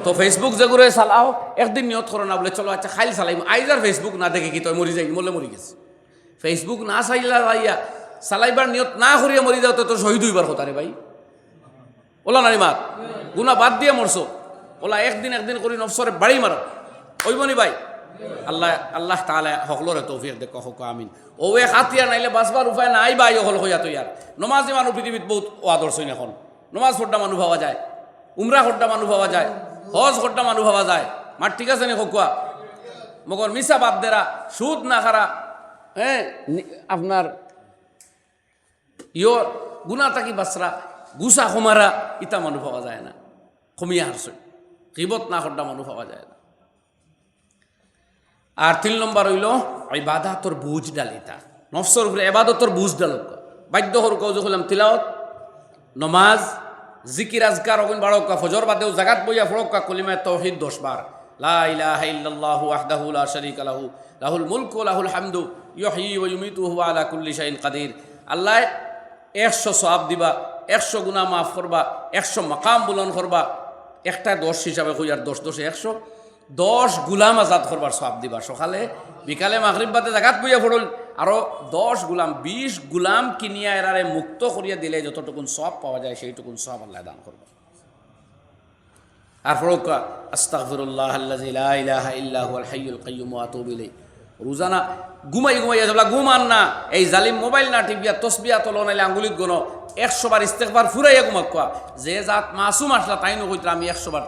তো ফেসবুক যে করে চালাও একদিন নিয়ত করো না বলে চলো আচ্ছা খাইল চালাইম আইজ আর ফেসবুক না দেখে কি তুই মরি যাই মরলে মরি গেছে ফেসবুক না চাইলা যাইয়া চালাইবার নিয়ত না করিয়া মরি যাও তো তোর শহীদ হইবার কথা রে ভাই ওলা নারী মাত গুনা বাদ দিয়ে মরছো ওলা একদিন করি নফসরে বাড়ি মারো ওইবনি ভাই আল্লাহ আল্লাহ তাআলা হকলরে তৌফিক দে কহ আমিন ও এক হাতিয়া নাইলে বাঁচবার উপায় নাই ভাই হল হইয়া তো ইয়ার নমাজি মানুষ পৃথিবীত বহুত আদর্শ এখন নমাজ পড়া মানুষ পাওয়া যায় উমরা করটা মানুষ পাওয়া যায় হজ করটা মানুষ পাওয়া যায় মার ঠিক আছে নি খোকুয়া মগর মিশা বাপ দেরা সুদ না খারা হ্যাঁ আপনার ইয়র গুনা থাকি বাসরা গুসা খুমারা ইটা মানুষ পাওয়া যায় না কমিয়া হারছে কিবত না করটা মানুষ পাওয়া যায় না আর 3 নম্বর হইল ইবাদতর বুঝ ডালিতা নফসর উপরে ইবাদতর বুঝ ডাল বাধ্য হর কও যে হলাম তিলাওয়াত নমাজ জিকির আজকার ওগুন বাড়কা ফজর বাদেও জাগাত বইয়া ফড়কা কলিমা তাওহীদ 10 বার লা ইলাহা ইল্লাল্লাহু ওয়াহদাহু লা শারীকা লাহু লাহুল মুলকু ওয়া লাহুল হামদু ইউহয়ি ওয়া ইউমীতু ওয়া আলা কুল্লি শাইইন কাদির আল্লাহ 100 সওয়াব দিবা 100 গুনাহ মাফ করবা 100 মাকাম বুলন্দ করবা একটা 10 হিসাবে কই আর 10 10 100 10 গুলাম আজাদ করবার সওয়াব দিবা সকালে বিকালে মাগরিব বাদে জাগাত বইয়া ফড়ল আরো 10 গুলাম 20 গুলাম কিনিয়া এরারে মুক্ত করিয়া দিলে যতটুকুন সওয়াব পাওয়া যায় সেইটুকুন সওয়াব আল্লাহ দান করবে আর ফরকা আস্তাগফিরুল্লাহ আল্লাযী লা ইলাহা ইল্লা হুয়াল হাইয়ুল কাইয়্যুম ওয়া আতুবু ইলাইহি রোজানা ঘুমাইয়া যাবলা ঘুমান না এই জালিম মোবাইল না টিপিয়া তসবিয়া তলো নাইলে আঙ্গুলিত গনো 100 বার ইস্তেগফার ফুরাইয়া ঘুমাক্কা যে জাত মাসুম আসলা তাই নকইতরা আমি 100 বার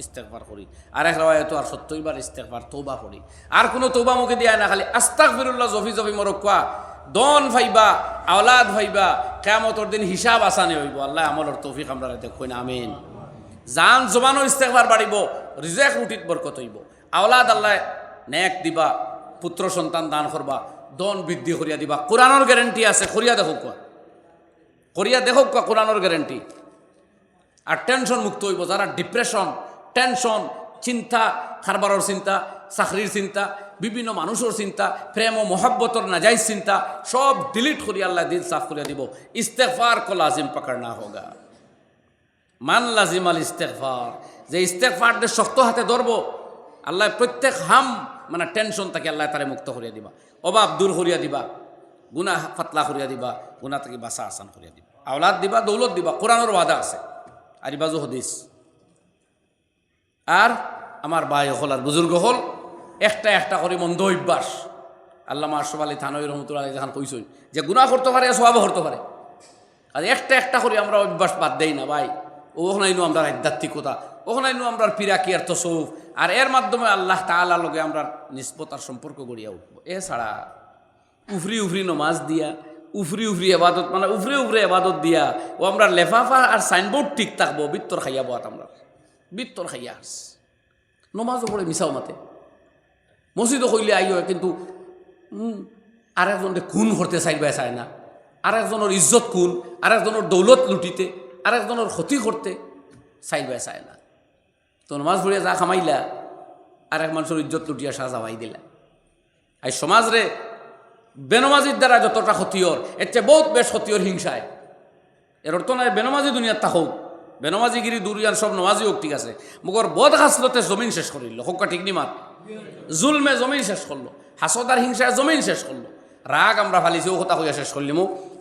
ইস্তেগফার করি আর এক রাওয়ায়াত আর 70 বার ইস্তেগফার তওবা করি আর কোনো তওবা মুখে দিয়া না খালি আস্তাগফিরুল্লাহ জফি জফি মরক্কা দন ভাইবা আওলাদ ভাইবা কিয়ামতের দিন হিসাব আসানি হইব আল্লাহ আমলের তৌফিক আমরা দেখুন আমিন জান জবানো ইস্তেগফার বাড়িব রিজিক রুটিত বরকত হইব আওলাদ আল্লাহ নেক দিবা পুত্র সন্তান দান করবা দন বৃদ্ধি করিয়া দিবা কোরআনের গ্যারান্টি আছে করিয়া দেখো কোরআনের গ্যারান্টি আর টেনশন মুক্ত হইব যারা ডিপ্রেশন টেনশন চিন্তা খারবারের চিন্তা চাকরির চিন্তা বিভিন্ন মানুষের চিন্তা প্রেম ও মহব্বতর নাজাইজ চিন্তা সব ডিলিট করিয়া আল্লাহ দিল সাফ করিয়া দিব ইস্তেগফার কো লাজিম পকড়না হোগা মান লাজিম আল ইস্তেগফার যে ইস্তেগফারদের শক্ত হাতে ধরবো আল্লাহ প্রত্যেক হাম মানে টেনশন থেকে আল্লাহ তারে মুক্ত করিয়া দিবা অভাব দূর করিয়া দিবা গুনাহ ফাতলা করিয়া দিবা গুনাহ থেকে বাসা আসান করিয়া দিবা আওলাদ দিবা দৌলত দিবা কোরআনের ওয়াদা আছে আর ইবাজু হাদিস আর আমার ভাই হল আর বুজুর্গ হল একটা করে মন্দ অভ্যাস আল্লামা আশরাফ আলী থানভী রহমতুল্লাহ আলাইহি যখন কইছেন যে গুনাহ করতে পারে সওয়াব করতে পারে আর একটা করে আমরা অভ্যাস বাদ দেই না ভাই ওখানেইনো আমরা আধ্যাত্মিকতা ওখানেইনো আমরা পিরাকি আর তসৌফ আর এর মাধ্যমে আল্লাহ তাআলার লগে আমরা নিসবতার সম্পর্ক গড়িয়া উঠবো এছাড়া উফরি নমাজ দিয়া উফরি ইবাদত মানে উফরে ইবাদত দিয়া ও আমরা লেফাফা আর সাইনবোর্ড ঠিক থাকবো বিত্তর খাইয়া বাত আমরা বিত্তর খাইয়া আস নমাজও পড়ে মিশাও মাতে মসজিদও কইলে আইও কিন্তু আরেকজনকে খুন করতে চায় না আরেকজনের ইজ্জত খুন আরেকজনের দৌলত লুটিতে আরেকজনের ক্ষতি করতে চায় না তো নমাজ পড়িয়া যা খামাইলা আর এক মানুষের ইজ্জত লুটিয়া সাজাবাই দিলা আর সমাজ রে বেনমাজির দ্বারা যতটা ক্ষতিওর এর চেয়ে বহুত বেশ ক্ষতিওর হিংসায় এর অর্থ নয় বেনমাজি দুনিয়ার থাকুক বেনমাজিগিরি দুনিয়ার সব নমাজি হোক ঠিক আছে মগর বদ হাসলতে জমিন শেষ করিল হোকা ঠিক নিমাত জুলমে জমিন শেষ করলো হাসদার হিংসায় জমিন শেষ করলো রাগ আমরা ফালিছি ও কথা হইয়া শেষ করলিমো